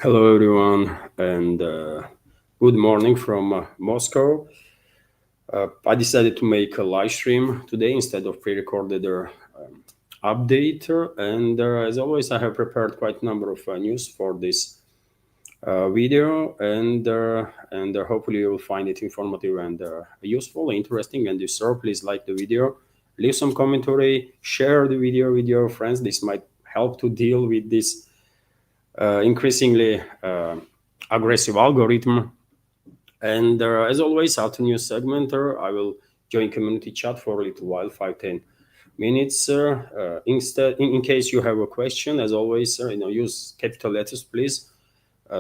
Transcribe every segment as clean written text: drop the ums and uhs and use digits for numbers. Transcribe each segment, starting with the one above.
Hello, everyone, and good morning from Moscow. I decided to make a live stream today instead of pre-recorded update, and as always, I have prepared quite a number of news for this video, and hopefully you will find it informative and useful, interesting. And if so, please like the video, leave some commentary, share the video with your friends. This might help to deal with this increasingly aggressive algorithm. And as always, after news segment, I will join community chat for a little while, 5-10 minutes. In case you have a question, as always, use capital letters, please,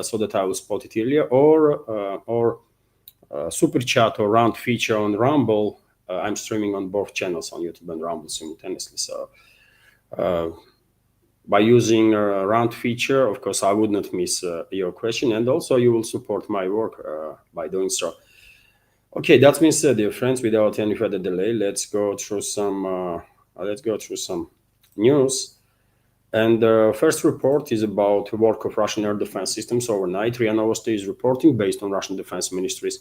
so that I will spot it earlier. Or super chat or round feature on Rumble. I'm streaming on both channels on YouTube and Rumble simultaneously. So by using a round feature, of course, I would not miss your question, and also you will support my work by doing so. Okay, that being said, dear friends, without any further delay, let's go through some news. And the first report is about the work of Russian air defense systems overnight. RIA Novosti is reporting, based on Russian Defense Ministry's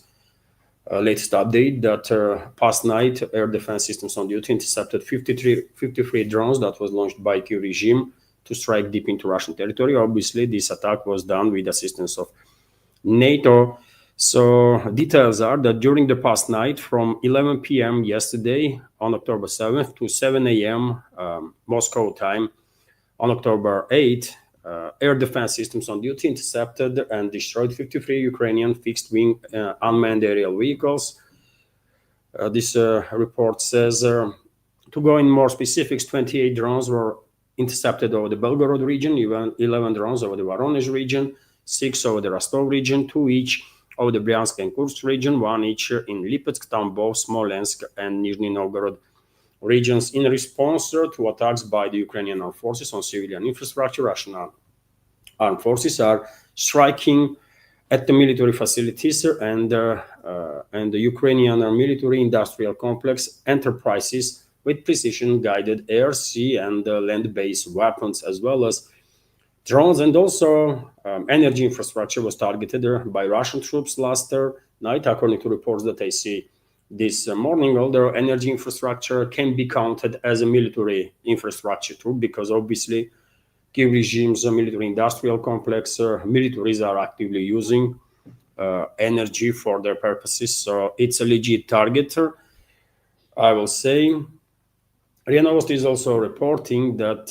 latest update, that past night air defense systems on duty intercepted 53 drones that was launched by Kyiv regime to strike deep into Russian territory. Obviously, this attack was done with assistance of NATO. So details are that during the past night, from 11 p.m. yesterday on October 7th to 7 a.m. Moscow time on October 8th, air defense systems on duty intercepted and destroyed 53 Ukrainian fixed-wing unmanned aerial vehicles. This report says, to go in more specifics, 28 drones were intercepted over the Belgorod region, 11 drones over the Voronezh region, 6 over the Rostov region, 2 each over the Bryansk and Kursk region, 1 each in Lipetsk, Tambov, Smolensk, and Nizhny Novgorod regions. In response to attacks by the Ukrainian armed forces on civilian infrastructure, Russian armed forces are striking at the military facilities and the Ukrainian military industrial complex enterprises with precision-guided air, sea, and land-based weapons, as well as drones. And also energy infrastructure was targeted by Russian troops last night, according to reports that I see this morning. Although energy infrastructure can be counted as a military infrastructure too, because obviously Kyiv regime's military industrial complex, militaries are actively using energy for their purposes. So it's a legit target, I will say. RIA Novosti is also reporting that,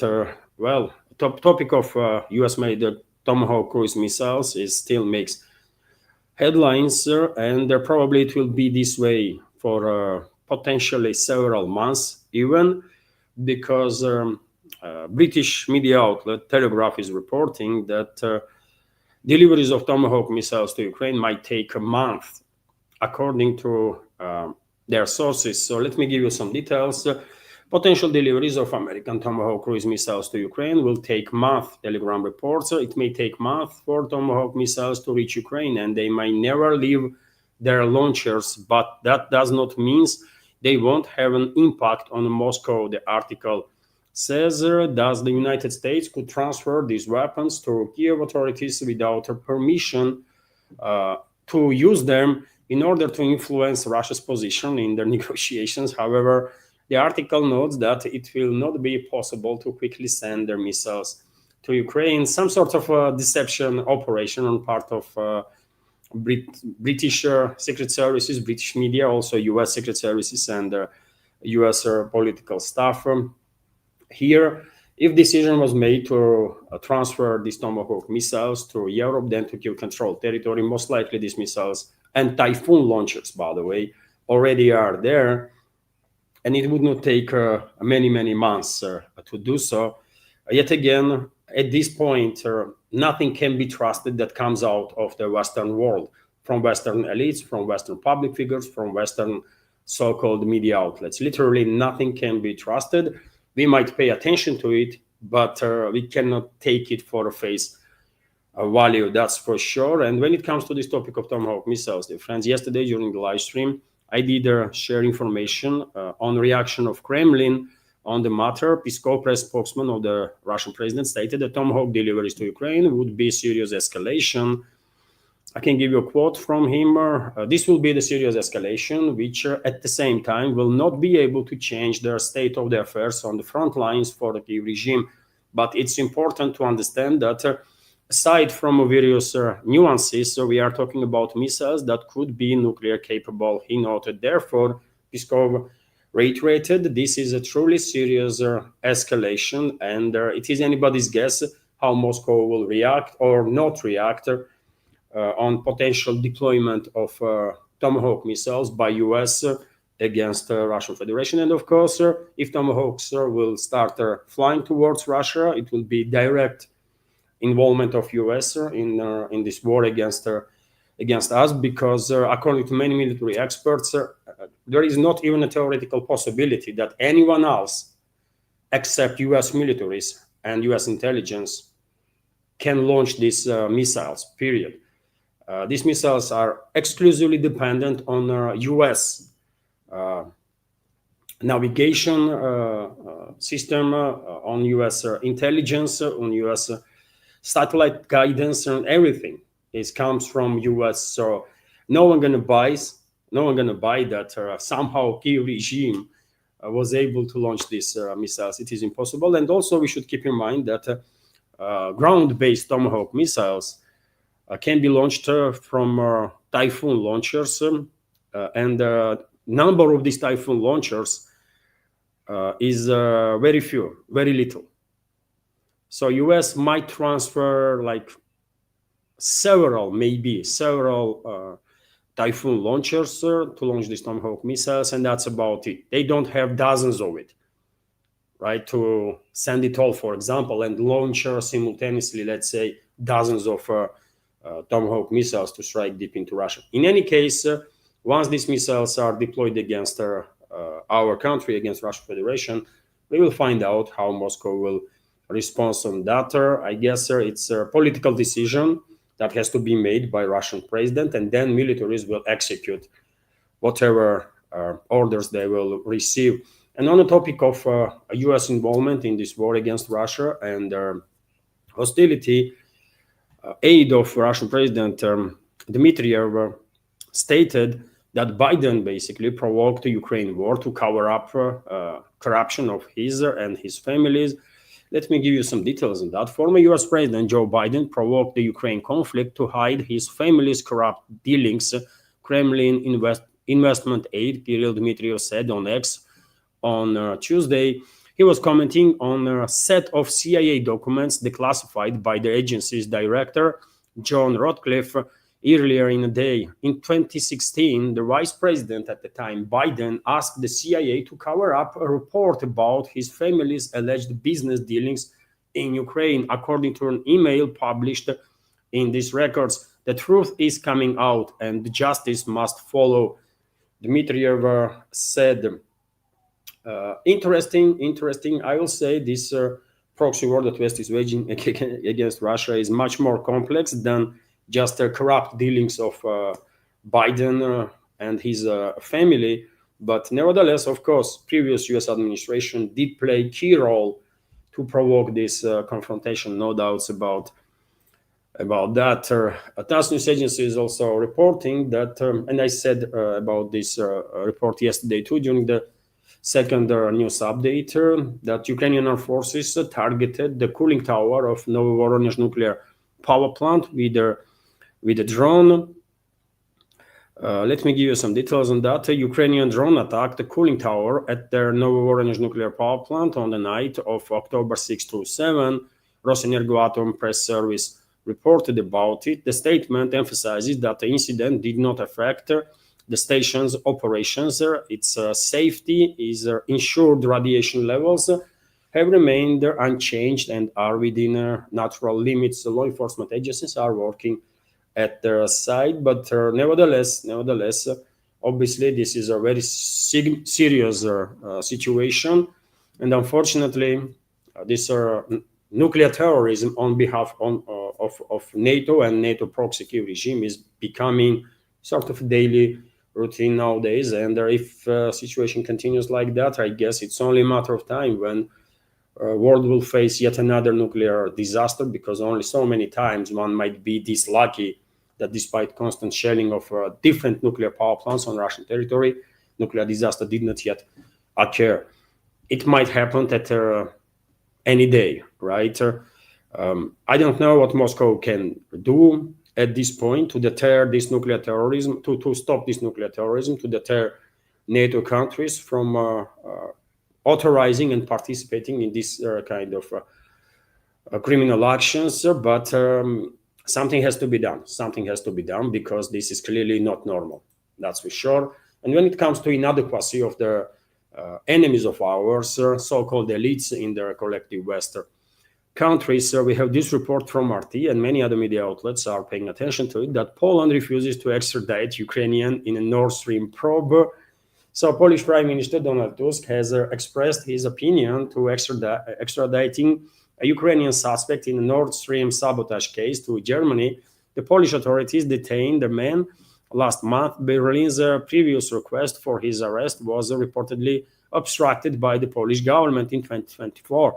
topic of US-made Tomahawk cruise missiles still makes headlines, and probably it will be this way for potentially several months even, because British media outlet Telegraph is reporting that deliveries of Tomahawk missiles to Ukraine might take a month, according to their sources. So let me give you some details. Potential deliveries of American Tomahawk cruise missiles to Ukraine will take months, Telegram reports. It may take months for Tomahawk missiles to reach Ukraine, and they might never leave their launchers, but that does not mean they won't have an impact on Moscow. The article says, thus the United States could transfer these weapons to Kiev authorities without permission to use them in order to influence Russia's position in their negotiations. However, the article notes that it will not be possible to quickly send their missiles to Ukraine. Some sort of a deception operation on part of British secret services, British media, also US secret services, and US political staff. Here, if decision was made to transfer these Tomahawk missiles to Europe, then to Kyiv-controlled territory, most likely these missiles and Typhoon launchers, by the way, already are there. And it would not take many months to do so. Yet again, at this point, nothing can be trusted that comes out of the Western world, from Western elites, from Western public figures, from Western so-called media outlets. Literally nothing can be trusted. We might pay attention to it, but we cannot take it for a face value, that's for sure. And when it comes to this topic of Tomahawk missiles, dear friends, yesterday during the live stream, I did share information on reaction of Kremlin on the matter. Peskov, press spokesman of the Russian president, stated that Tomahawk deliveries to Ukraine would be serious escalation. I can give you a quote from him. This will be the serious escalation, which at the same time will not be able to change the state of the affairs on the front lines for the Kyiv regime. But it's important to understand that aside from various nuances, we are talking about missiles that could be nuclear capable, he noted. Therefore, Peskov reiterated this is a truly serious escalation, and it is anybody's guess how Moscow will react or not react on potential deployment of Tomahawk missiles by US against Russian Federation. And of course, if Tomahawks will start flying towards Russia, it will be direct involvement of US in this war against us, because according to many military experts, there is not even a theoretical possibility that anyone else except US militaries and US intelligence can launch these missiles, period. These missiles are exclusively dependent on US navigation system, on US intelligence, on US satellite guidance, and everything. It comes from US. So no one gonna buy that somehow Kyiv regime was able to launch these missiles. It is impossible. And also we should keep in mind that ground-based Tomahawk missiles can be launched from Typhoon launchers, and the number of these Typhoon launchers is very few, very little. So US might transfer like several Typhoon launchers to launch these Tomahawk missiles, and that's about it. They don't have dozens of it, right, to send it all, for example, and launch simultaneously, let's say, dozens of Tomahawk missiles to strike deep into Russia. In any case, once these missiles are deployed against our country, against Russian Federation, we will find out how Moscow will respond on that. I guess it's a political decision that has to be made by Russian president, and then militaries will execute whatever orders they will receive. And on the topic of US involvement in this war against Russia and hostility, aide of Russian President Dmitriev stated that Biden basically provoked the Ukraine war to cover up corruption of his and his family's. Let me give you some details on that. Former US President Joe Biden provoked the Ukraine conflict to hide his family's corrupt dealings, Kremlin investment aide Kirill Dmitriev said on X on Tuesday. He was commenting on a set of CIA documents declassified by the agency's director, John Ratcliffe, earlier in the day. In 2016, the vice president at the time, Biden, asked the CIA to cover up a report about his family's alleged business dealings in Ukraine. According to an email published in these records, the truth is coming out and justice must follow, Dmitriev said. Interesting. I will say this proxy war that West is waging against Russia is much more complex than just the corrupt dealings of Biden and his family. But nevertheless, of course, previous US administration did play a key role to provoke this confrontation, no doubts about that. TASS news agency is also reporting that, and I said about this report yesterday too, during the second news update, that Ukrainian armed forces targeted the cooling tower of Novovoronezh nuclear power plant with a drone. Let me give you some details on that. A Ukrainian drone attacked the cooling tower at their Novovoronezh nuclear power plant on the night of October 6 to 7. Rosenergoatom press service reported about it. The statement emphasizes that the incident did not affect the station's operations. Its safety is ensured. Radiation levels have remained unchanged and are within natural limits. The law enforcement agencies are working at their side, but nevertheless, obviously, this is a very serious situation, and unfortunately, this nuclear terrorism on behalf of NATO and NATO proxy regime is becoming sort of daily routine nowadays. And if situation continues like that, I guess it's only a matter of time when world will face yet another nuclear disaster, because only so many times one might be this lucky that despite constant shelling of different nuclear power plants on Russian territory, nuclear disaster did not yet occur. It might happen at any day, right? I don't know what Moscow can do at this point to deter this nuclear terrorism, to stop this nuclear terrorism, to deter NATO countries from authorizing and participating in this kind of criminal actions. But something has to be done. Something has to be done, because this is clearly not normal. That's for sure. And when it comes to inadequacy of the enemies of ours, so-called elites in their collective West countries, we have this report from RT, and many other media outlets are paying attention to it, that Poland refuses to extradite Ukrainian in a Nord Stream probe. So Polish Prime Minister Donald Tusk has expressed his opinion to extraditing a Ukrainian suspect in a Nord Stream sabotage case to Germany. The Polish authorities detained the man last month. Berlin's previous request for his arrest was reportedly obstructed by the Polish government in 2024.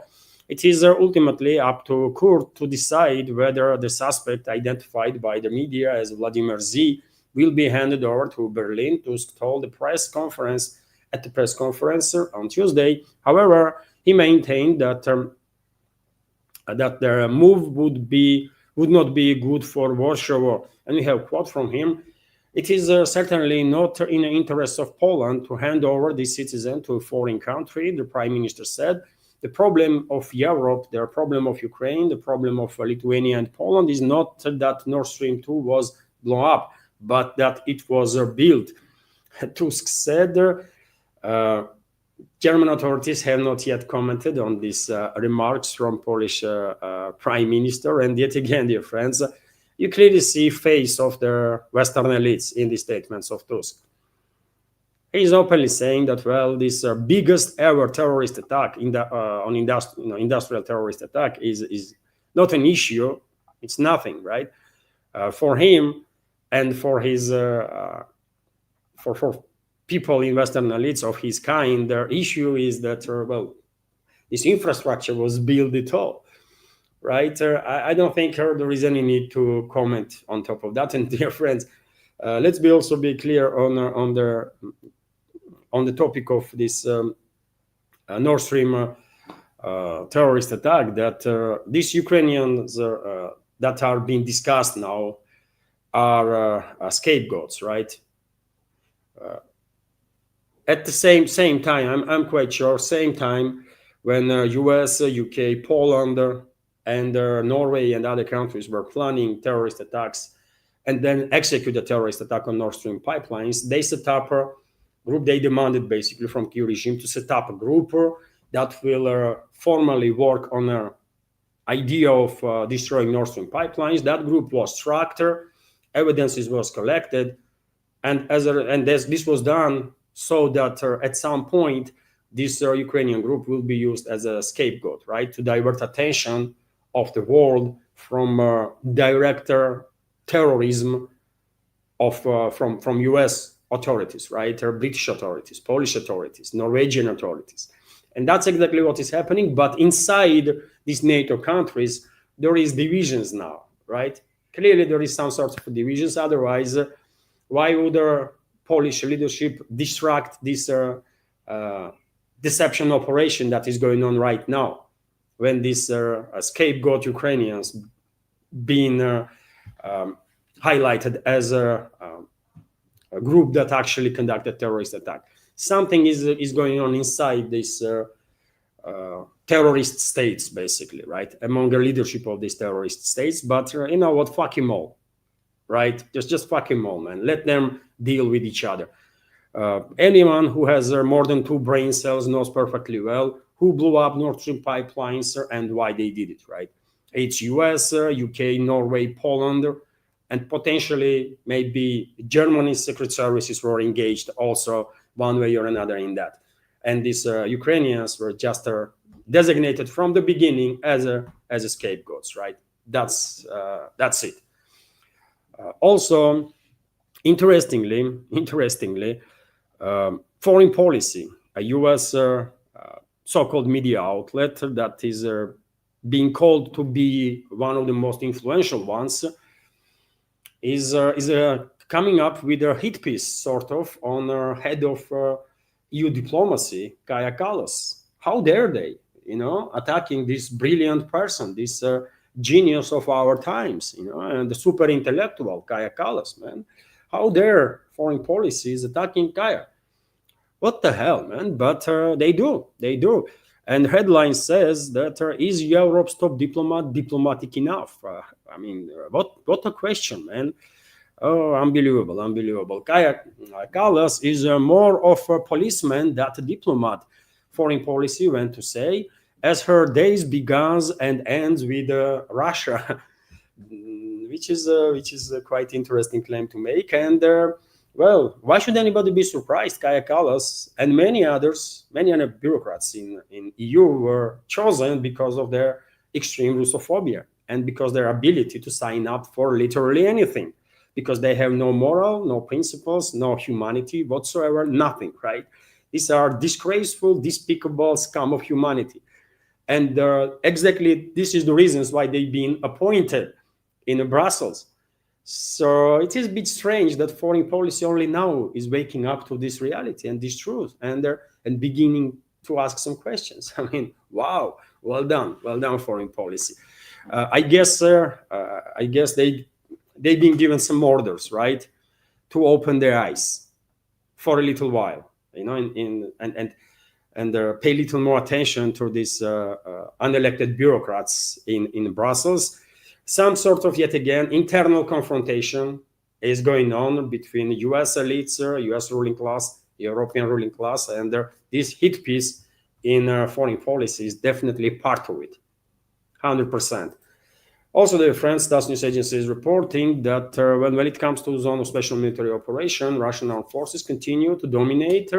It is ultimately up to court to decide whether the suspect, identified by the media as Vladimir Z, will be handed over to Berlin. Tusk told the press conference on Tuesday. However, he maintained that that their move would not be good for Warsaw. And we have a quote from him: "It is certainly not in the interest of Poland to hand over this citizen to a foreign country," the Prime Minister said. "The problem of Europe, the problem of Ukraine, the problem of Lithuania and Poland is not that Nord Stream 2 was blown up, but that it was built," Tusk said. German authorities have not yet commented on these remarks from Polish Prime Minister. And yet again, dear friends, you clearly see face of the Western elites in the statements of Tusk. He is openly saying that, well, this biggest ever terrorist attack on industrial terrorist attack is not an issue. It's nothing, right? For him and for his for people in Western elites of his kind, their issue is that well, this infrastructure was built at all, right? I don't think there is any need to comment on top of that. And dear friends, let's also be clear on the topic of this Nord Stream terrorist attack, that these Ukrainians that are being discussed now are scapegoats, right? At the same time, I'm quite sure, same time when US, UK, Poland, and Norway and other countries were planning terrorist attacks and then execute a terrorist attack on Nord Stream pipelines, they set up a group. They demanded basically from Kyiv regime to set up a group that will formally work on an idea of destroying Nord Stream pipelines. That group was structured, evidences was collected, and this was done so that at some point this Ukrainian group will be used as a scapegoat, right, to divert attention of the world from direct terrorism from US authorities, right, or British authorities, Polish authorities, Norwegian authorities. And that's exactly what is happening. But inside these NATO countries, there is divisions now, right? Clearly there is some sort of divisions. Otherwise, why would the Polish leadership distract this deception operation that is going on right now, when these scapegoat Ukrainians being highlighted as a group that actually conducted terrorist attack? Something is going on inside these terrorist states, basically, right? Among the leadership of these terrorist states. But you know what? Fuck them all, right? Just fuck them all, man. Let them deal with each other. Anyone who has more than 2 brain cells knows perfectly well who blew up Nord Stream pipelines and why they did it, right? It's US, UK, Norway, Poland, and potentially maybe Germany's secret services were engaged also one way or another in that. And these Ukrainians were just designated from the beginning as a scapegoats, right? That's it. Also, Interestingly, foreign policy, a U.S. So-called media outlet that is being called to be one of the most influential ones, is coming up with a hit piece, sort of, on head of EU diplomacy, Kaja Kallas. How dare they, attacking this brilliant person, this genius of our times, and the super intellectual Kaja Kallas, man. How dare foreign policy is attacking Kaja? What the hell, man? But they do. And headline says that is Europe's top diplomat diplomatic enough? I mean, what a question, man. Oh, unbelievable. Kaja Kallas is more of a policeman than a diplomat. Foreign policy went to say, as her days begins and ends with Russia, which is a quite interesting claim to make. And well, why should anybody be surprised? Kaja Kallas and many other bureaucrats in EU were chosen because of their extreme Russophobia and because their ability to sign up for literally anything, because they have no moral, no principles, no humanity whatsoever, nothing, right? These are disgraceful, despicable scum of humanity. And exactly this is the reasons why they've been appointed in Brussels. So it is a bit strange that foreign policy only now is waking up to this reality and this truth, and beginning to ask some questions. I mean, wow, well done, foreign policy. I guess they've been given some orders, right, to open their eyes for a little while, and pay little more attention to these unelected bureaucrats in Brussels. Some sort of, yet again, internal confrontation is going on between US elites, US ruling class, European ruling class, and this hit piece in foreign policy is definitely part of it, 100%. Also, the France DAS news agency is reporting that when it comes to the zone of special military operation, Russian armed forces continue to dominate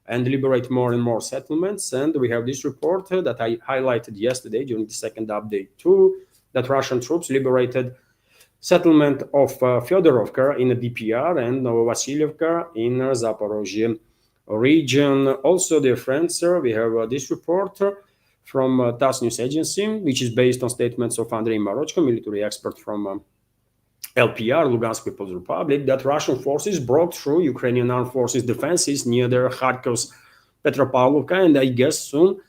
and liberate more and more settlements. And we have this report that I highlighted yesterday during the second update too, that Russian troops liberated settlement of Fyodorovka in the DPR and Novovasilievka in Zaporozhye region. Also, dear friends, we have this report from TASS news agency, which is based on statements of Andrei Marochko, military expert from LPR, Lugansk People's Republic, that Russian forces broke through Ukrainian armed forces defenses near their Kharkov's Petropavlovka, and I guess soon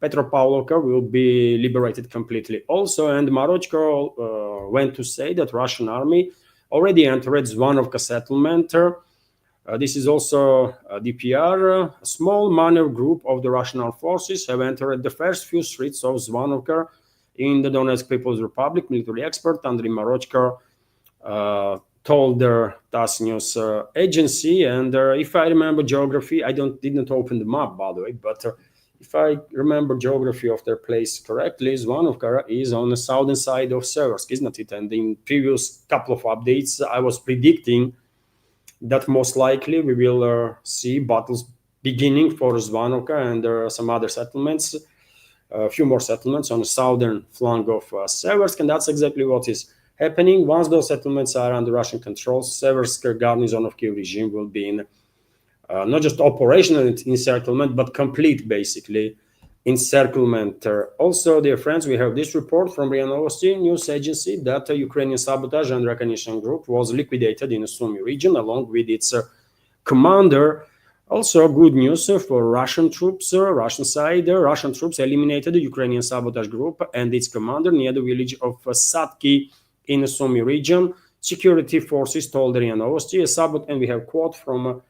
Petropavlovka will be liberated completely also. And Marochko went to say that Russian army already entered Zvanovka settlement. This is also DPR. A small minor group of the Russian armed forces have entered the first few streets of Zvanovka in the Donetsk People's Republic. Military expert Andrei Marochko told the TASS news agency. And if I remember geography, I didn't open the map, by the way, but if I remember geography of their place correctly, Zvanovka is on the southern side of Seversk, isn't it? And in previous couple of updates, I was predicting that most likely we will see battles beginning for Zvanovka and some other settlements, a few more settlements on the southern flank of Seversk, and that's exactly what is happening. Once those settlements are under Russian control, Seversk garnison of Kiev regime will be in not just operational encirclement, but complete, basically, encirclement. Also, dear friends, we have this report from RIA Novosti news agency that a Ukrainian sabotage and recognition group was liquidated in the Sumy region along with its commander. Also, good news for Russian troops, Russian side. Russian troops eliminated the Ukrainian sabotage group and its commander near the village of Satki in the Sumy region. Security forces told RIA Novosti, and we have quote from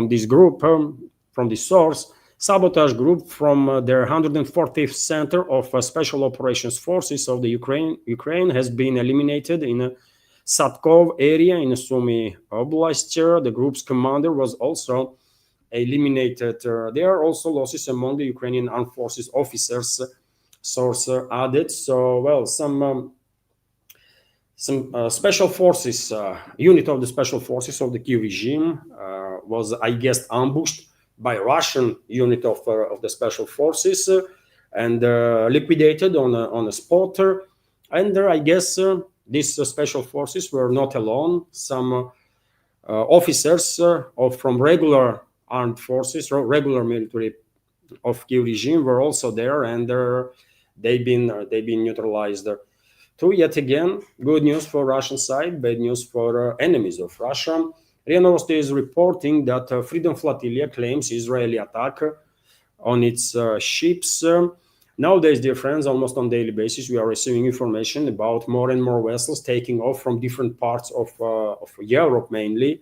this group, from this source. Sabotage group from their 140th Center of Special Operations Forces of the Ukraine has been eliminated in a Satkov area in Sumy Oblast. The group's commander was also eliminated. There are also losses among the Ukrainian armed forces officers, source added. So, well, some special forces, unit of the special forces of the Kiev regime was, I guess, ambushed by Russian unit of the special forces and liquidated on a spot. And I guess these special forces were not alone. Some officers from regular armed forces or regular military of Kiev regime were also there, and they've been neutralized. So yet again, good news for Russian side, bad news for enemies of Russia. RIA Novosti is reporting that Freedom Flotilla claims Israeli attack on its ships. Nowadays, dear friends, almost on daily basis, we are receiving information about more and more vessels taking off from different parts of Europe, mainly,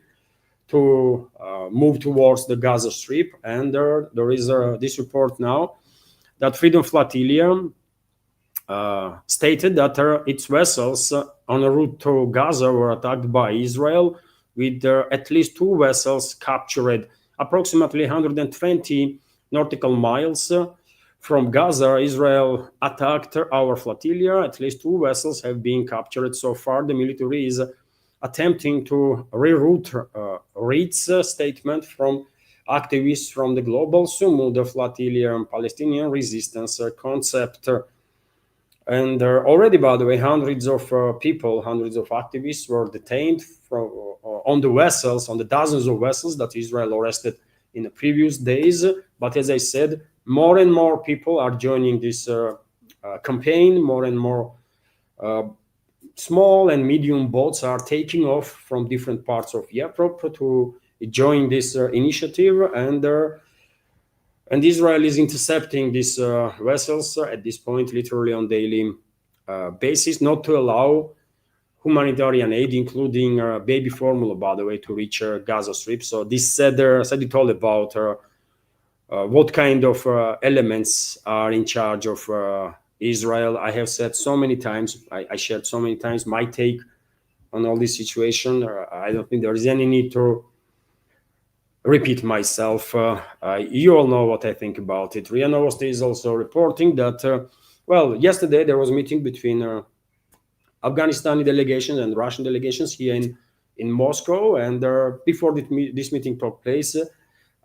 to move towards the Gaza Strip. And there is this report now that Freedom Flotilla stated that its vessels on a route to Gaza were attacked by Israel, with at least 2 vessels captured approximately 120 nautical miles from Gaza. Israel attacked our flotilla. At least 2 vessels have been captured so far. The military is attempting to reroute Reid's statement from activists from the global Sumu, the flotilla and Palestinian resistance concept. And already, by the way, hundreds of people, hundreds of activists were detained on the vessels, on the dozens of vessels that Israel arrested in the previous days. But as I said, more and more people are joining this campaign. More and more small and medium boats are taking off from different parts of Europe to join this initiative, and Israel is intercepting these vessels at this point, literally on daily basis, not to allow humanitarian aid, including baby formula, by the way, to reach Gaza Strip. So this said it all about what kind of elements are in charge of Israel. I have said so many times, I shared so many times my take on all this situation. I don't think there is any need to repeat myself. You all know what I think about it. RIA Novosti is also reporting that, yesterday there was a meeting between Afghanistani delegations and Russian delegations here in Moscow. And before this meeting took place,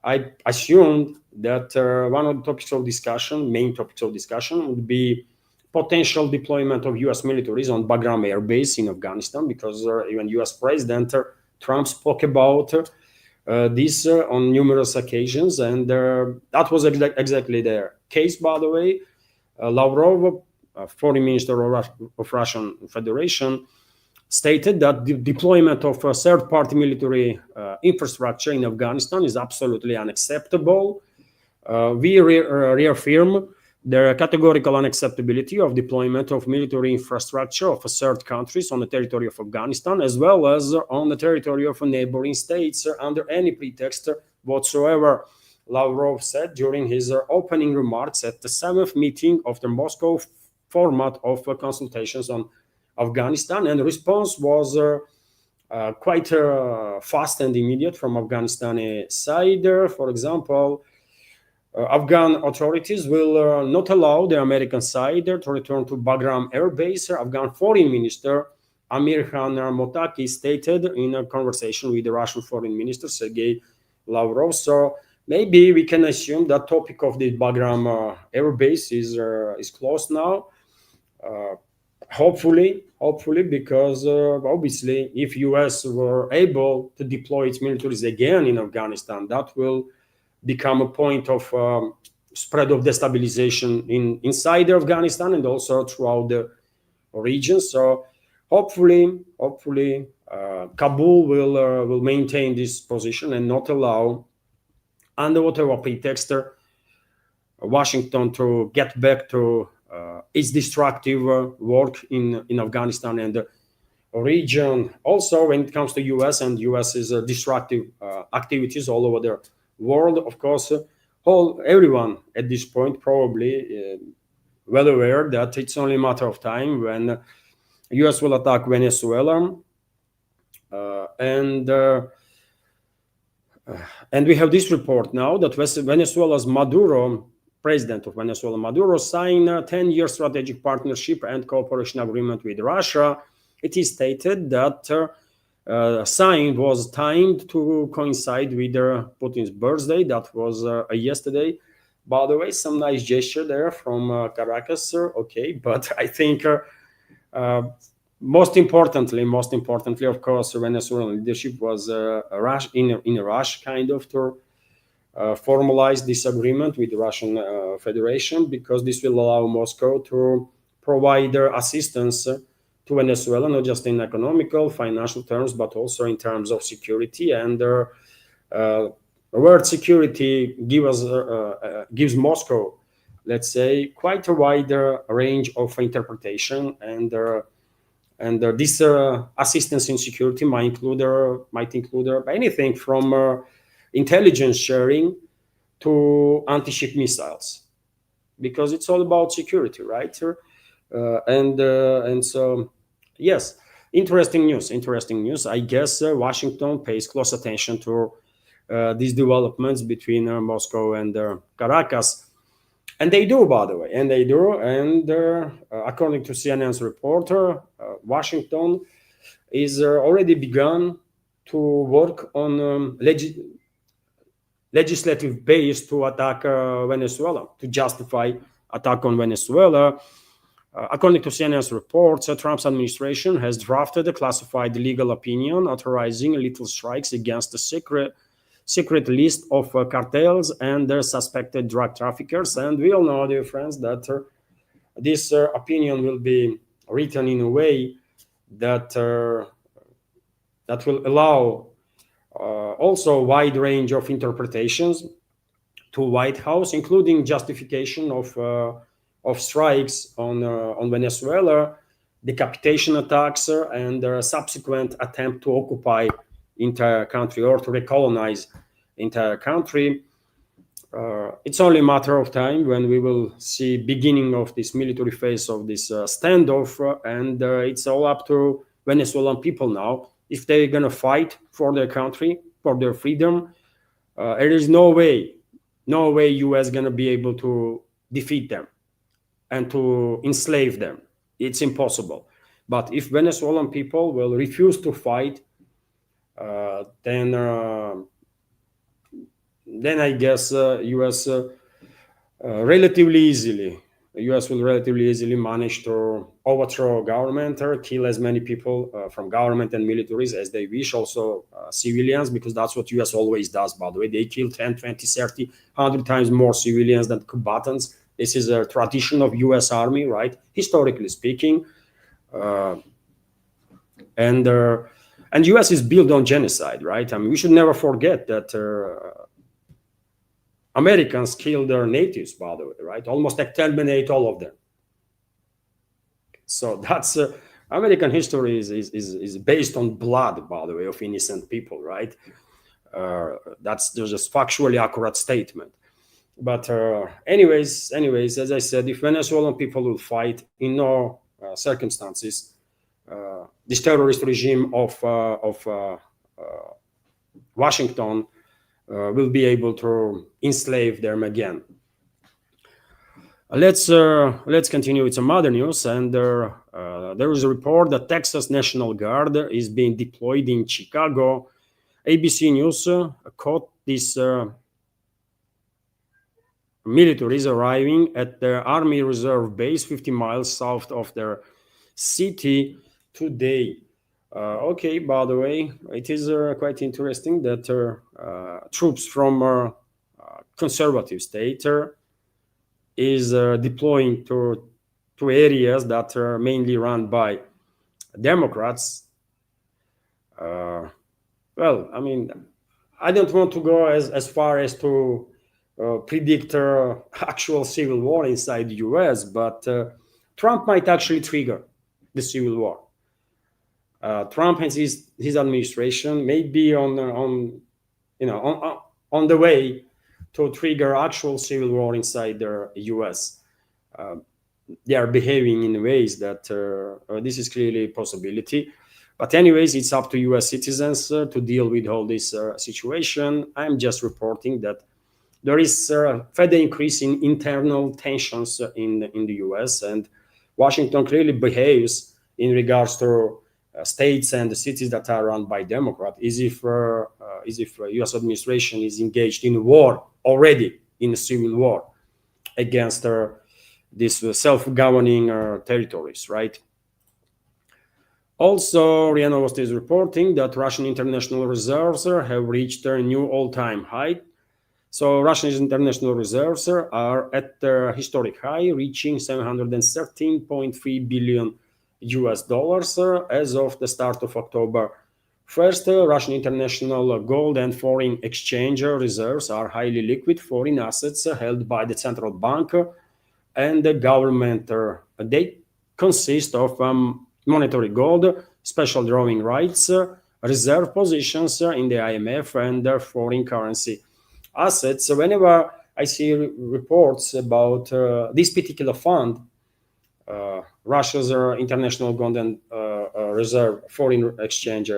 I assumed that one of the main topics of discussion would be potential deployment of U.S. militaries on Bagram Air Base in Afghanistan, because even U.S. President Trump spoke about this on numerous occasions, and that was exactly the case, by the way. Lavrov, foreign minister of Russian Federation, stated that the deployment of a third-party military infrastructure in Afghanistan is absolutely unacceptable. We reaffirm the categorical unacceptability of deployment of military infrastructure of third countries on the territory of Afghanistan, as well as on the territory of neighboring states, under any pretext whatsoever, Lavrov said during his opening remarks at the 7th meeting of the Moscow format of consultations on Afghanistan. And the response was quite fast and immediate from Afghanistan side. For example, Afghan authorities will not allow the American side to return to Bagram Air Base. Afghan Foreign Minister Amir Khan Motaki stated in a conversation with the Russian Foreign Minister Sergei Lavrov. So maybe we can assume that topic of the Bagram Air Base is closed now. Hopefully, because obviously, if US were able to deploy its militaries again in Afghanistan, that will become a point of spread of destabilization inside Afghanistan and also throughout the region. So hopefully, Kabul will maintain this position and not allow, under whatever pretext, Washington to get back to its destructive work in Afghanistan and the region. Also, when it comes to US and US's destructive activities all over the world, of course, everyone at this point probably well aware that it's only a matter of time when US will attack Venezuela, and we have this report now that Venezuela's President of Venezuela, Maduro, signed a 10-year strategic partnership and cooperation agreement with Russia. It is stated that sign was timed to coincide with Putin's birthday. That was yesterday. By the way, some nice gesture there from Caracas, okay, but I think most importantly, of course, Venezuelan leadership was in a rush kind of to formalize this agreement with the Russian Federation, because this will allow Moscow to provide their assistance to Venezuela, not just in economical, financial terms, but also in terms of security. And the word security gives Moscow, let's say, quite a wider range of interpretation, and this assistance in security might include anything from intelligence sharing to anti-ship missiles, because it's all about security, right? And so, yes, interesting news. I guess Washington pays close attention to these developments between Moscow and Caracas. And they do, by the way, and they do. And according to CNN's reporter, Washington is already begun to work on legislative base to attack Venezuela, to justify attack on Venezuela. According to CNN's reports, Trump's administration has drafted a classified legal opinion authorizing lethal strikes against the secret list of cartels and their suspected drug traffickers. And we all know, dear friends, that this opinion will be written in a way that will allow also a wide range of interpretations to White House, including justification of strikes on Venezuela, decapitation attacks, and subsequent attempt to occupy entire country or to recolonize entire country. It's only a matter of time when we will see beginning of this military phase of this standoff, and it's all up to Venezuelan people now. If they're gonna fight for their country, for their freedom, there is no way U.S. gonna be able to defeat them and to enslave them. It's impossible. But if Venezuelan people will refuse to fight, then I guess U.S. will relatively easily manage to overthrow government or kill as many people from government and militaries as they wish, also civilians, because that's what U.S. always does, by the way. They kill 10, 20, 30, 100 times more civilians than combatants. This is a tradition of U.S. Army, right? Historically speaking. And U.S. is built on genocide, right? I mean, we should never forget that Americans killed their natives, by the way, right? Almost exterminate all of them. So that's American history is based on blood, by the way, of innocent people, right? That's just factually accurate statement. But anyways, as I said, if Venezuelan people will fight, in no circumstances this terrorist regime of Washington will be able to enslave them again. Let's continue with some other news. And there is a report that Texas National Guard is being deployed in Chicago. ABC News caught this militaries arriving at the Army Reserve Base 50 miles south of their city today. Okay, by the way, it is quite interesting that troops from conservative state is deploying to areas that are mainly run by Democrats. Well, I mean, I don't want to go as far as to predict actual civil war inside the US, but Trump might actually trigger the civil war. Trump and his administration may be on the way to trigger actual civil war inside the US. They are behaving in ways that this is clearly a possibility. But anyways, it's up to US citizens to deal with all this situation. I'm just reporting that there is further increase in internal tensions in the US, and Washington clearly behaves in regards to states and the cities that are run by Democrat, as if U.S. administration is engaged in a war already, in a civil war against these self-governing territories, right? Also, RIA Novosti is reporting that Russian international reserves have reached a new all-time high. So Russian international reserves are at their historic high, reaching 713.3 billion US dollars as of the start of October. First, Russian international gold and foreign exchange reserves are highly liquid foreign assets held by the central bank and the government. They consist of monetary gold, special drawing rights, reserve positions in the IMF, and foreign currency assets. So whenever I see reports about this particular fund, Russia's international gold and reserve foreign exchange,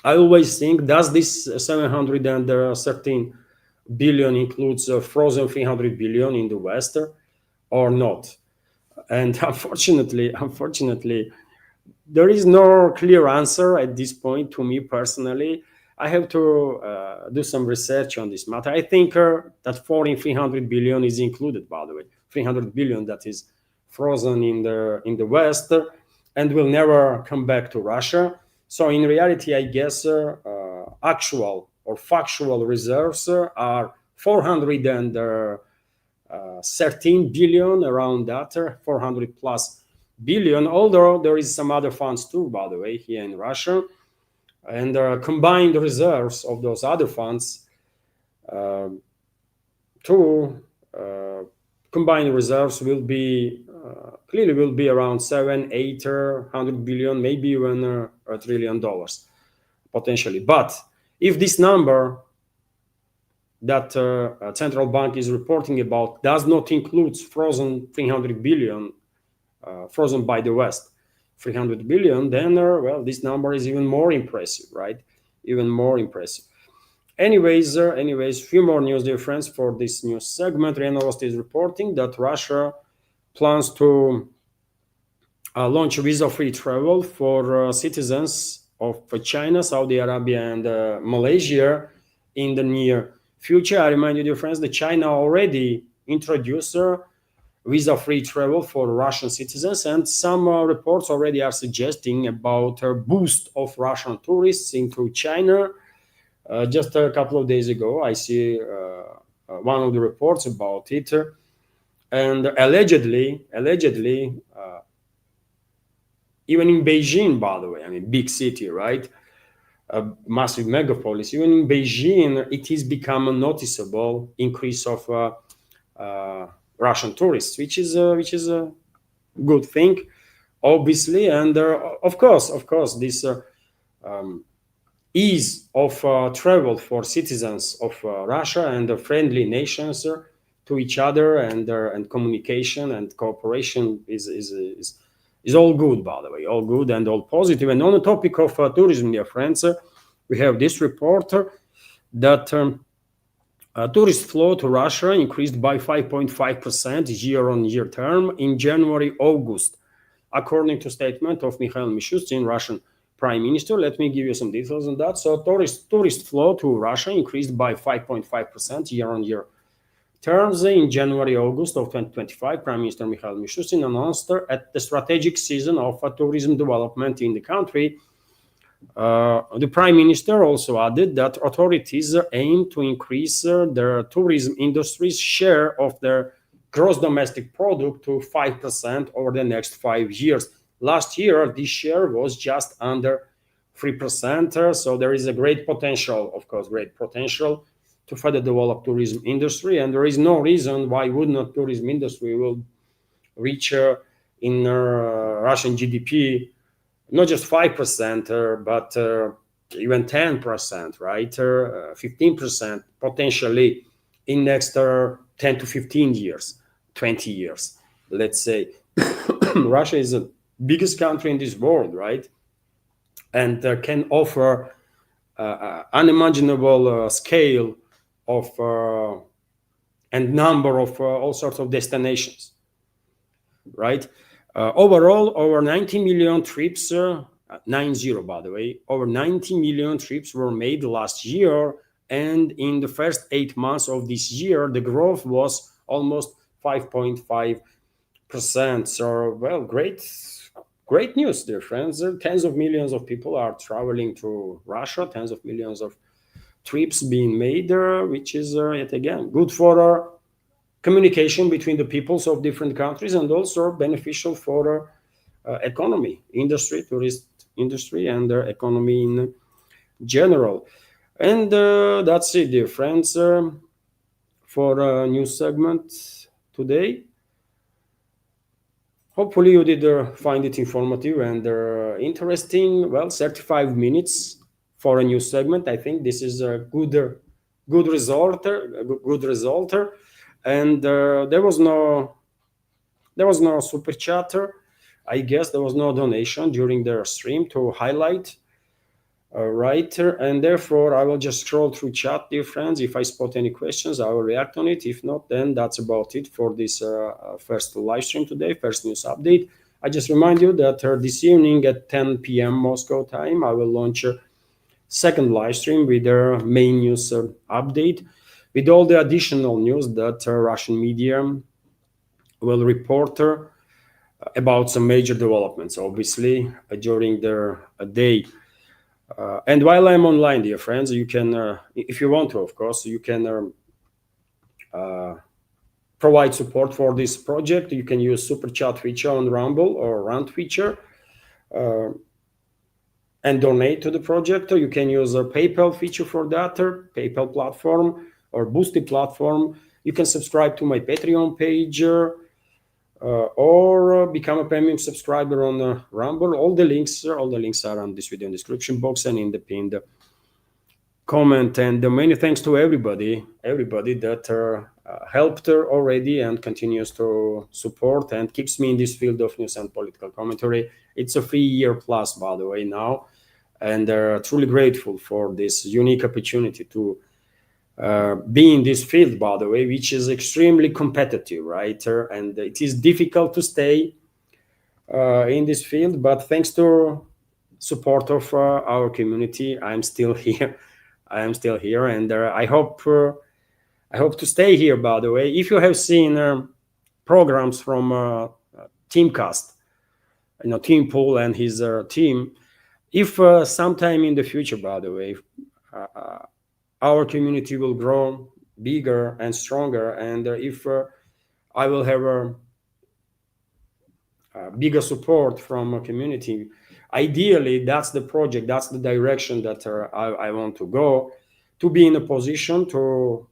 I always think, does this 713 billion includes frozen 300 billion in the West or not? And unfortunately, there is no clear answer at this point to me personally. I have to do some research on this matter. I think that foreign 300 billion is included, by the way, 300 billion that is frozen in the West and will never come back to Russia. So in reality, I guess actual or factual reserves are 413 billion, around that, 400 plus billion, although there is some other funds too, by the way, here in Russia. And combined reserves of those other funds combined reserves will be clearly will be around 700-800 billion, maybe even $1 trillion potentially. But if this number that central bank is reporting about does not include frozen 300 billion frozen by the West, 300 billion, then well, this number is even more impressive, right? Even more impressive. Anyways, few more news, dear friends, for this news segment. RIA Novosti is reporting that Russia plans to launch visa-free travel for citizens of China, Saudi Arabia, and Malaysia in the near future. I remind you, dear friends, that China already introduced visa-free travel for Russian citizens, and some reports already are suggesting about a boost of Russian tourists into China. Just a couple of days ago, I see one of the reports about it, and allegedly, even in Beijing, by the way, I mean, big city, right? A massive megapolis. Even in Beijing, it has become a noticeable increase of Russian tourists, which is a good thing, obviously, and of course, this ease of travel for citizens of Russia and friendly nations to each other, and communication and cooperation is all good, by the way, all good and all positive. And on the topic of tourism, dear friends, we have this report that tourist flow to Russia increased by 5.5% year-on-year term in January-August, according to statement of Mikhail Mishustin, Russian Prime Minister. Let me give you some details on that. So tourist flow to Russia increased by 5.5% year-on-year terms in January-August of 2025. Prime Minister Mikhail Mishustin announced at the strategic season of tourism development in the country. The Prime Minister also added that authorities aim to increase the tourism industry's share of their gross domestic product to 5% over the next 5 years. Last year, this share was just under 3%. So there is a great potential, of course, to further develop tourism industry. And there is no reason why would not tourism industry will reach in Russian GDP not just 5%, but even 10%, right? 15% potentially in next 10 to 15 years, 20 years, let's say. Russia is the biggest country in this world, right? And can offer unimaginable scale of and number of all sorts of destinations, right? Overall, over 90 million trips, 90 by the way, over 90 million trips were made last year. And in the first 8 months of this year, the growth was almost 5.5%. So, well, great, great news, dear friends. Tens of millions of people are traveling to Russia, tens of millions of trips being made, which is yet again good for communication between the peoples of different countries, and also beneficial for economy, industry, tourist industry, and economy in general. And that's it, dear friends, for a new segment today. Hopefully, you did find it informative and interesting. Well, 35 minutes for a new segment. I think this is a good result. Good result. And there was no super chatter. I guess there was no donation during the stream to highlight. Right, and therefore I will just scroll through chat, dear friends. If I spot any questions, I will react on it. If not, then that's about it for this first live stream today, first news update. I just remind you that this evening at 10 p.m. Moscow time, I will launch a second live stream with the main news update, with all the additional news that Russian media will report about some major developments, obviously, during their day. And while I'm online, dear friends, you can, if you want to, of course, you can provide support for this project. You can use super chat feature on Rumble or Rant feature and donate to the project. Or you can use a PayPal feature for that, or PayPal platform or Boosty platform. You can subscribe to my Patreon page. Or become a premium subscriber on Rumble. All the links are on this video in description box and in the pinned comment. And many thanks to everybody that helped already and continues to support and keeps me in this field of news and political commentary. It's a 3-year plus, by the way, now, and truly grateful for this unique opportunity to be in this field, by the way, which is extremely competitive, right? And it is difficult to stay in this field, but thanks to support of our community, I'm still here. And I hope to stay here. By the way, if you have seen programs from Teamcast, Tim Pool and his team, if sometime in the future, by the way, our community will grow bigger and stronger, and if I will have a bigger support from a community, ideally that's the project, that's the direction that I want to go, to be in a position to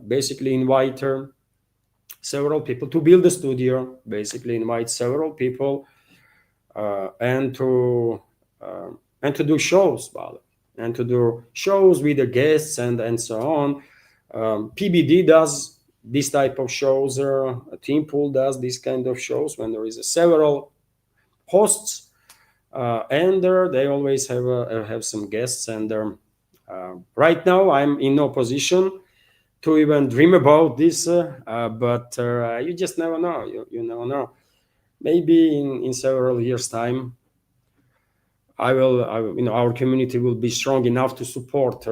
basically invite several people to build a studio, basically invite several people and to do shows, and to do shows with the guests and so on. PBD does this type of shows. Team Pool does this kind of shows when there is several hosts, and they always have some guests. And right now, I'm in no position to even dream about this, but you just never know. You never know. Maybe in several years' time, our community will be strong enough to support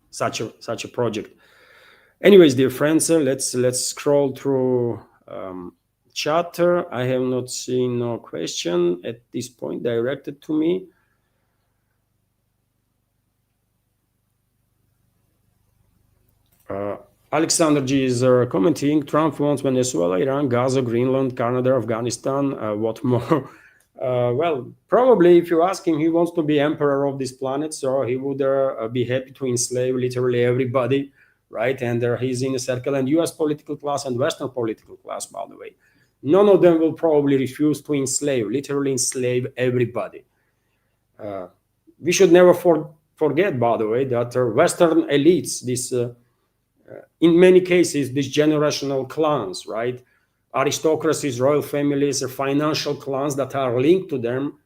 such a project. Anyways, dear friends, let's scroll through chat. I have not seen no question at this point directed to me. Alexander G is commenting: Trump wants Venezuela, Iran, Gaza, Greenland, Canada, Afghanistan. What more? Well, probably if you ask him, he wants to be emperor of this planet, so he would be happy to enslave literally everybody, right? And he's in a circle, and U.S. political class and Western political class, by the way, none of them will probably refuse to literally enslave everybody. We should never forget, by the way, that Western elites, in many cases, these generational clans, right? Aristocracies, royal families, financial clans that are linked to them.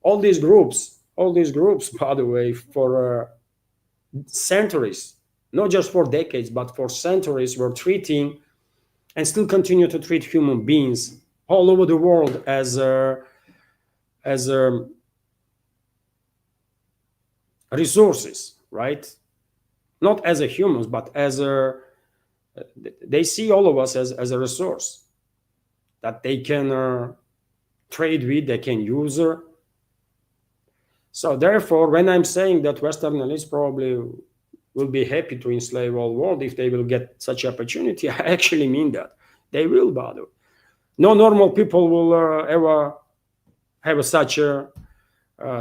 All these groups, by the way, for centuries, not just for decades, but for centuries, were treating and still continue to treat human beings all over the world as resources, right? Not as a humans, but as they see all of us as a resource. that they can trade with, they can use. So therefore, when I'm saying that Western elites probably will be happy to enslave all world if they will get such opportunity, I actually mean that. They will, by the way. No normal people will ever have such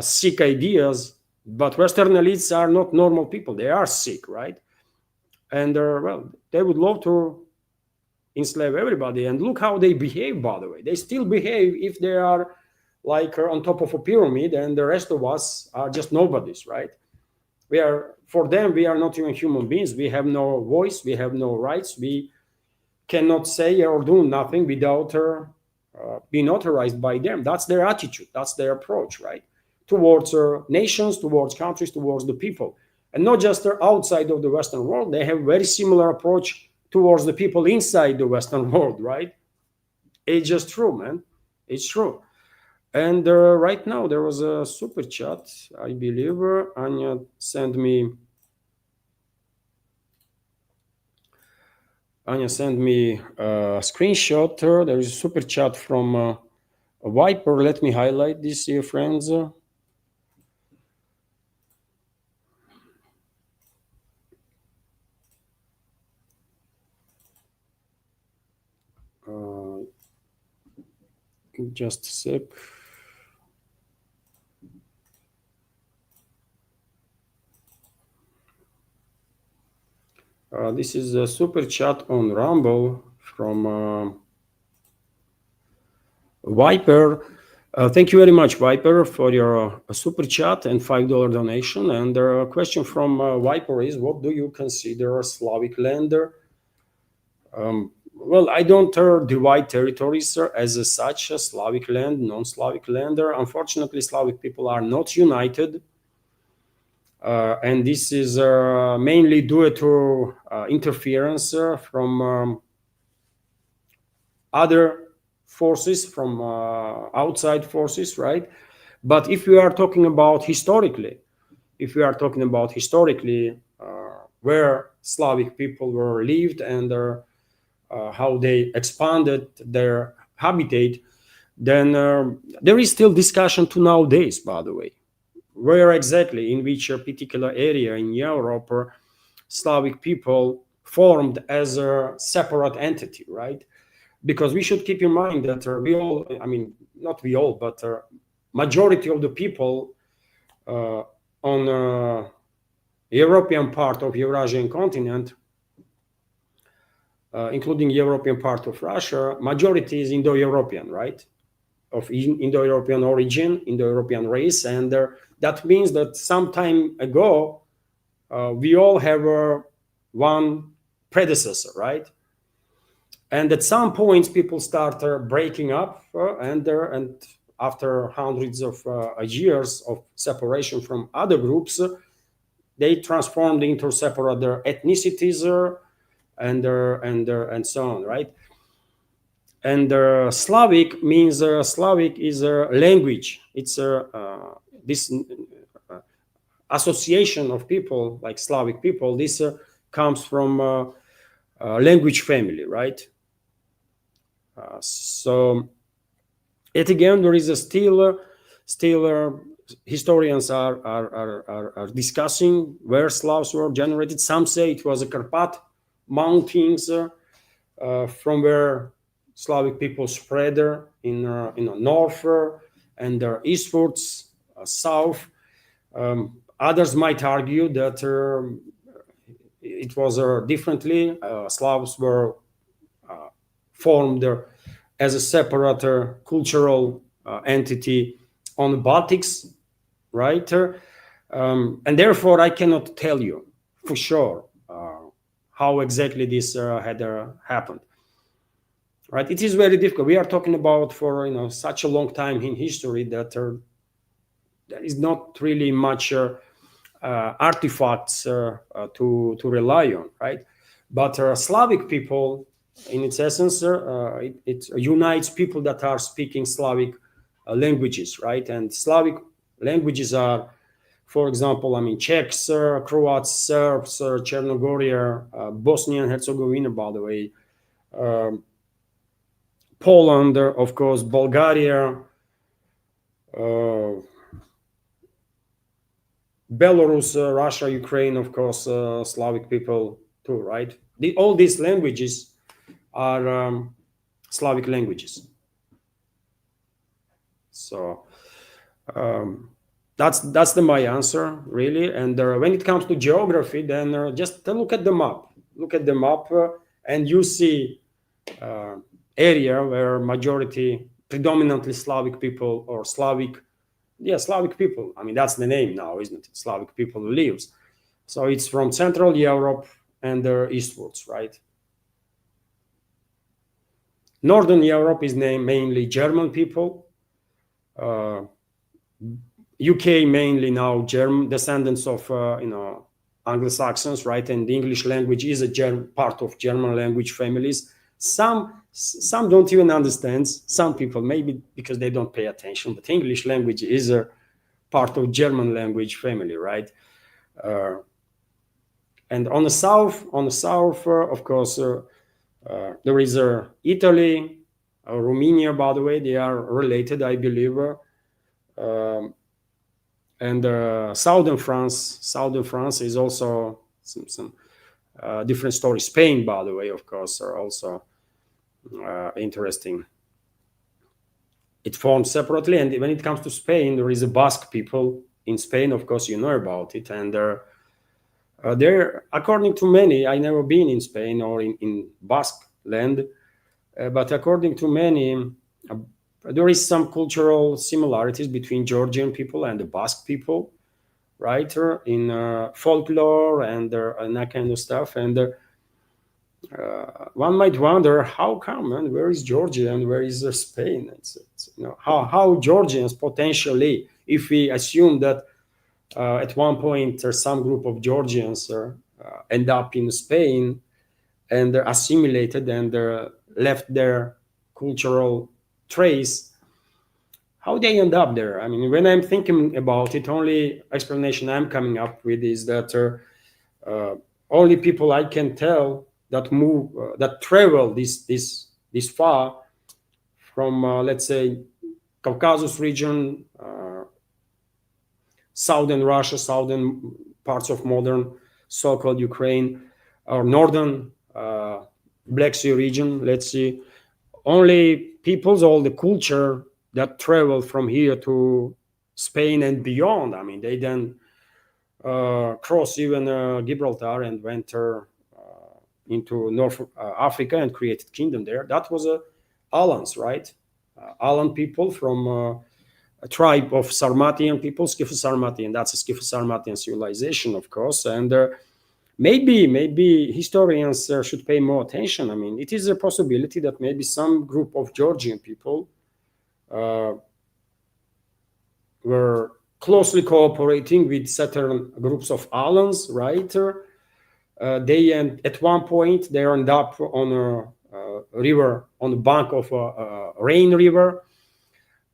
sick ideas, but Western elites are not normal people. They are sick, right? And well, they would love to enslave everybody. And look how they behave, by the way. They still behave if they are like on top of a pyramid, and the rest of us are just nobodies, right? We are, for them, we are not even human beings. We have no voice, we have no rights, we cannot say or do nothing without being authorized by them. That's their attitude, that's their approach, right? Towards nations, towards countries, towards the people. And not just outside of the Western world, they have very similar approach towards the people inside the Western world, right? It's just true, man. It's true. And right now there was a super chat, I believe. Anya sent me a screenshot. There is a super chat from Viper. Let me highlight this here, friends. Just a sec. This is a super chat on Rumble from Viper. Thank you very much, Viper, for your super chat and $5 donation. And the question from Viper is, what do you consider a Slavic land? Well, I don't divide territories as such, Slavic land, non-Slavic land. Unfortunately, Slavic people are not united. And this is mainly due to interference from other forces, from outside forces, right? But if we are talking about historically, where Slavic people were lived and how they expanded their habitat, then there is still discussion to nowadays, by the way, where exactly, in which particular area in Europe, Slavic people formed as a separate entity, right? Because we should keep in mind that we all, I mean, not we all, but majority of the people on European part of Eurasian continent, including European part of Russia, majority is Indo-European, right? Of Indo-European origin, Indo-European race. And that means that some time ago, we all have one predecessor, right? And at some points, people start breaking up, and after hundreds of years of separation from other groups, they transformed into separate ethnicities and so on, right? And Slavic means Slavic is a language. It's this association of people like Slavic people. This comes from language family, right? So yet again, there is a still historians are discussing where Slavs were generated. Some say it was the Carpat mountains from where Slavic people spread in north and eastwards, south. Others might argue that it was differently. Slavs were formed as a separate cultural entity on the Baltics, right? And therefore, I cannot tell you for sure how exactly this had happened. Right? It is very difficult. We are talking about for such a long time in history that there is not really much artifacts to rely on, right? But Slavic people, in its essence, it unites people that are speaking Slavic languages, right? And Slavic languages are, for example, I mean, Czechs, Croats, Serbs, Chernogoria, Bosnia and Herzegovina, by the way, Poland, of course, Bulgaria, Belarus, Russia, Ukraine, of course, Slavic people too, right? All these languages are Slavic languages. So that's my answer, really. And when it comes to geography, then just look at the map. Look at the map, and you see area where majority, predominantly Slavic people or Slavic people. I mean, that's the name now, isn't it? Slavic people lives. So it's from Central Europe and eastwards, right? Northern Europe is named mainly German people. UK mainly now German descendants of Anglo-Saxons, right? And the English language is a part of German language families. Some don't even understand. Some people maybe because they don't pay attention, but English language is a part of German language family, right? And on the south, of course, there is Italy, Romania. By the way, they are related, I believe. And southern France is also some different story. Spain, by the way, of course, are also interesting. It formed separately, and when it comes to Spain, there is a Basque people in Spain. Of course, you know about it, and they're, according to many, I never been in Spain or in Basque land, but according to many, there is some cultural similarities between Georgian people and the Basque people, right? In folklore and that kind of stuff. And one might wonder how come, and where is Georgia and where is Spain? It's how Georgians potentially, if we assume that at one point there's some group of Georgians end up in Spain and they're assimilated and left their cultural trace, how they end up there. I mean, when I'm thinking about it, only explanation I'm coming up with is that only people I can tell that move, that travel this far from, let's say, Caucasus region, southern Russia, southern parts of modern so-called Ukraine, or northern Black Sea region, let's see, only peoples, all the culture that travel from here to Spain and beyond. I mean, they then cross even Gibraltar and went into North Africa and created kingdom there. That was Alans, right? Alan people from a tribe of Sarmatian people, Scytho-Sarmatian. That's a Scytho-Sarmatian civilization, of course. And maybe historians should pay more attention. I mean, it is a possibility that maybe some group of Georgian people were closely cooperating with certain groups of Alans, right? They at one point they end up on a river, on the bank of a Rhine River,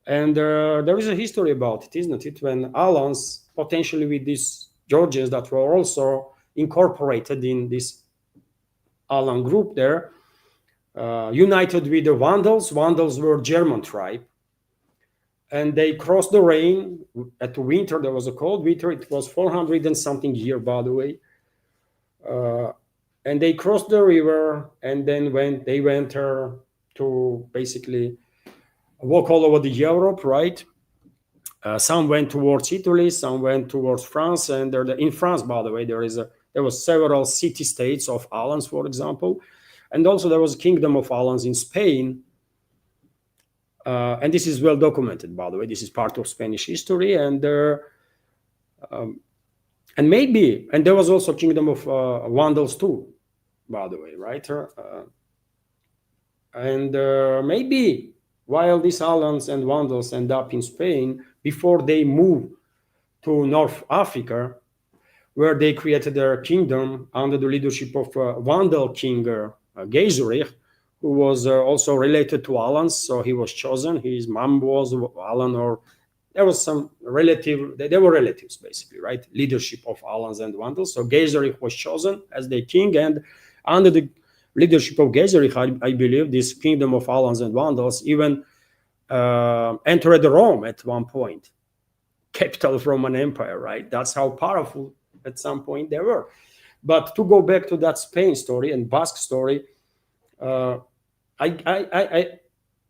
and there is a history about it, isn't it? When Alans, potentially with these Georgians that were also incorporated in this Alan group there, united with the Vandals. Vandals were German tribe, and they crossed the Rhine at the winter. There was a cold winter. It was 400 and something year, by the way. And they crossed the river, and then they went to basically walk all over the Europe, right? Some went towards Italy, some went towards France, and in France, by the way, there was several city-states of Alans, for example, and also there was a kingdom of Alans in Spain, and this is well documented, by the way. This is part of Spanish history, and there was also kingdom of Vandals too, by the way, right? And maybe while these Alans and Vandals end up in Spain, before they move to North Africa, where they created their kingdom under the leadership of Vandal king Geiserich, who was also related to Alans, so he was chosen. His mom was Alan, or there was some relative, they were relatives basically, right? Leadership of Alans and Vandals. So Geiserich was chosen as the king, and under the leadership of Gezerich, I believe this kingdom of Alans and Vandals even entered Rome at one point, capital of Roman Empire, right? That's how powerful at some point they were. But to go back to that Spain story and Basque story, I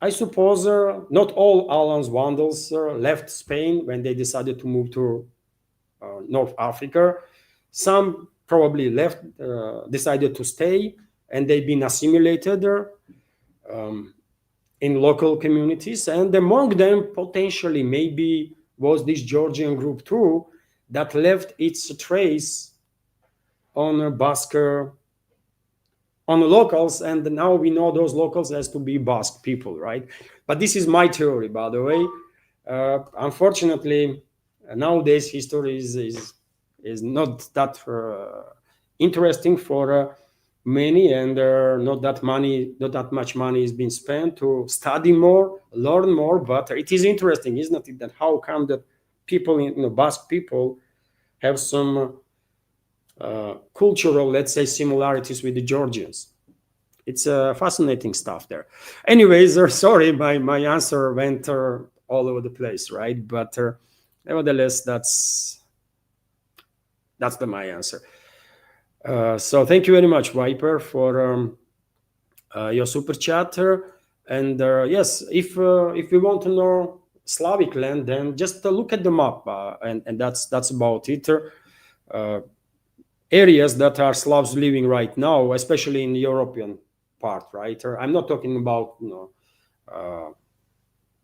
suppose not all Alans Vandals left Spain when they decided to move to North Africa. Some probably left, decided to stay, and they've been assimilated in local communities. And among them, potentially, maybe was this Georgian group too that left its trace on Basque, on the locals, and now we know those locals as to be Basque people, right? But this is my theory, by the way. Unfortunately, nowadays history is not that interesting for many, and not that much money is being spent to study more, learn more. But it is interesting, isn't it, that how come that people, Basque people, have some cultural, let's say, similarities with the Georgians. It's fascinating stuff there. Anyways, sorry, my answer went all over the place, right? But nevertheless, that's my answer. So thank you very much, Viper, for your super chat. And yes, if we want to know Slavic land, then just look at the map, and that's about it. Areas that are Slavs living right now, especially in the European part, right? I'm not talking about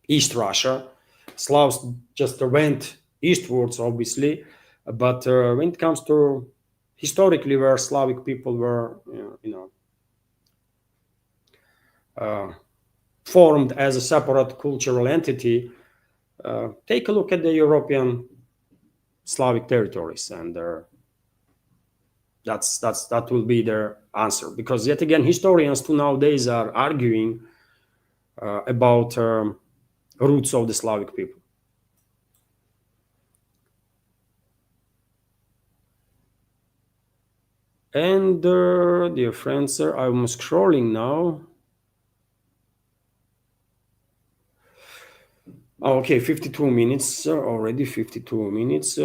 East Russia. Slavs just went eastwards, obviously, but when it comes to historically where Slavic people were, formed as a separate cultural entity, take a look at the European Slavic territories, and that will be their answer. Because yet again, historians to nowadays are arguing about roots of the Slavic people. And dear friends, I'm scrolling now. Okay, 52 minutes already. 52 minutes.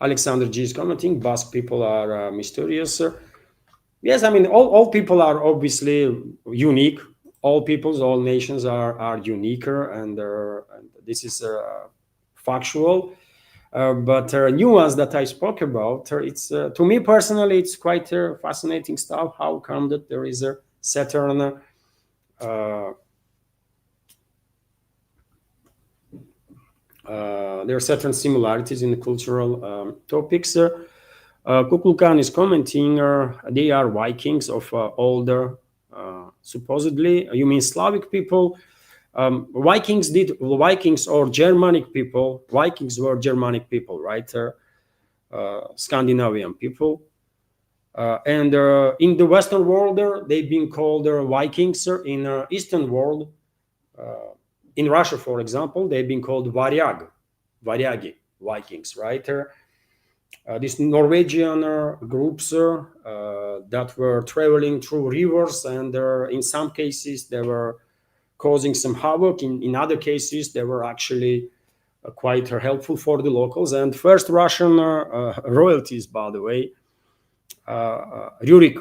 Alexander G is commenting, Basque people are mysterious. Yes, I mean, all people are obviously unique. All peoples, all nations are uniquer, and this is factual. But nuance that I spoke about, it's to me personally, it's quite fascinating stuff. How come that there is a Saturn there are certain similarities in the cultural topics. Kukulkan is commenting, they are Vikings of older, supposedly. You mean Slavic people? Vikings or Germanic people. Vikings were Germanic people, right? Scandinavian people. And in the Western world, they've been called Vikings. In Eastern world, in Russia, for example, they've been called Varyagi, Vikings, right? These Norwegian groups that were traveling through rivers, and in some cases they were causing some havoc. In other cases, they were actually quite helpful for the locals. And first Russian royalties, by the way, Rurik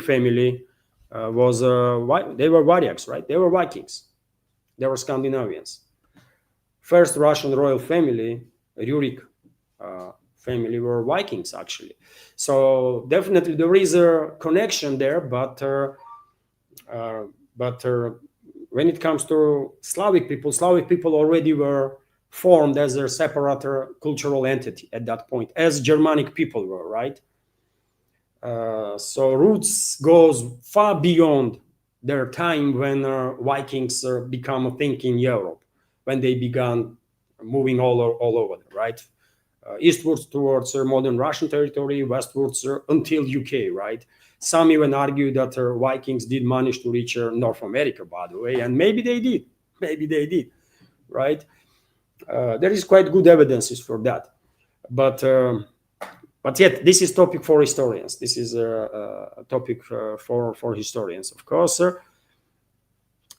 family was they were Varyaks, right? They were Vikings. They were Scandinavians. First Russian royal family, Rurik family, were Vikings, actually. So definitely there is a connection there, but when it comes to Slavic people already were formed as a separate cultural entity at that point, as Germanic people were, right? So roots goes far beyond their time when Vikings become a thing in Europe, when they began moving all over, right? Eastwards towards modern Russian territory, westwards until UK, right? Some even argue that Vikings did manage to reach North America, by the way, and maybe they did, right? There is quite good evidences for that, but yet this is topic for historians. This is a topic for historians, of course.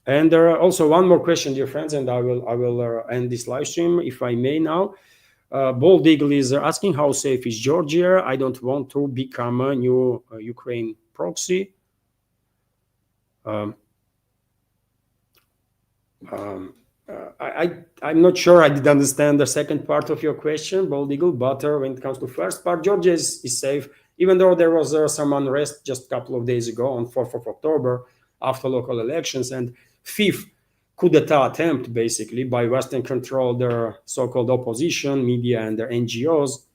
And also one more question, dear friends, and I will end this live stream if I may now. Bald Eagle is asking, how safe is Georgia? I don't want to become a new Ukraine proxy. I'm not sure I did understand the second part of your question, Bald Eagle, but when it comes to first part, Georgia is safe, even though there was some unrest just a couple of days ago on 4th of October after local elections, and fifth coup d'etat attempt, basically, by Western-controlled so-called opposition, media, and their NGOs.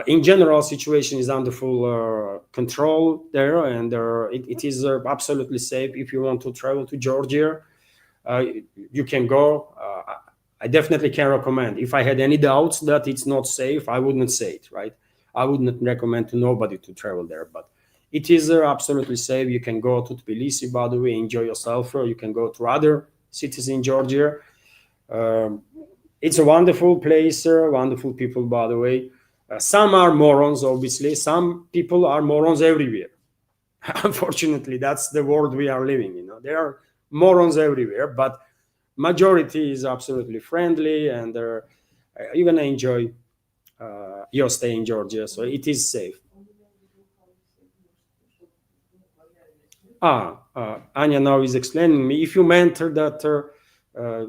In general, situation is under full control there, and it is absolutely safe. If you want to travel to Georgia, you can go. I definitely can recommend. If I had any doubts that it's not safe, I wouldn't say it, right? I wouldn't recommend to nobody to travel there, but it is absolutely safe. You can go to Tbilisi, by the way, enjoy yourself. You can go to other cities in Georgia. It's a wonderful place, wonderful people, by the way. Some are morons, obviously. Some people are morons everywhere. Unfortunately, that's the world we are living in. There are morons everywhere, but majority is absolutely friendly, and you're going to enjoy your stay in Georgia, so it is safe. Anya now is explaining me. If you meant that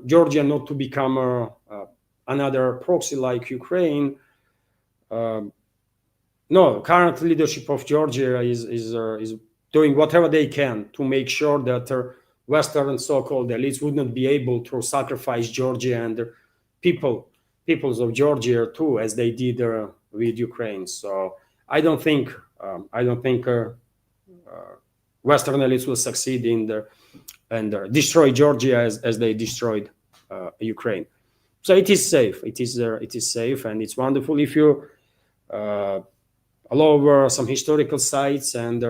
Georgia not to become another proxy like Ukraine, no, current leadership of Georgia is doing whatever they can to make sure that Western so-called elites would not be able to sacrifice Georgia and peoples of Georgia too, as they did with Ukraine. So I don't think Western elites will succeed and destroy Georgia as they destroyed Ukraine. So it is safe. It is safe, and it's wonderful if you all over some historical sites, and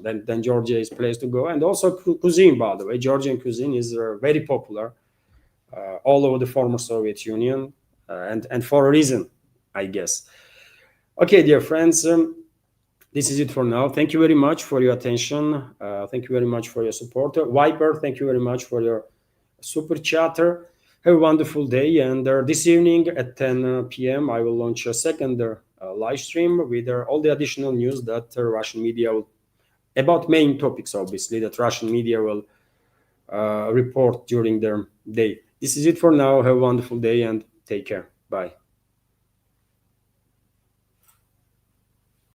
then Georgia is a place to go. And also cuisine, by the way, Georgian cuisine is very popular all over the former Soviet Union, and for a reason, I guess. Okay, dear friends, this is it for now. Thank you very much for your attention. Thank you very much for your support. Viper, thank you very much for your super chatter. Have a wonderful day. And this evening at 10 p.m., I will launch a second live stream with all the additional news that Russian media will, about main topics, obviously, that Russian media will report during their day. This is it for now. Have a wonderful day and take care. Bye.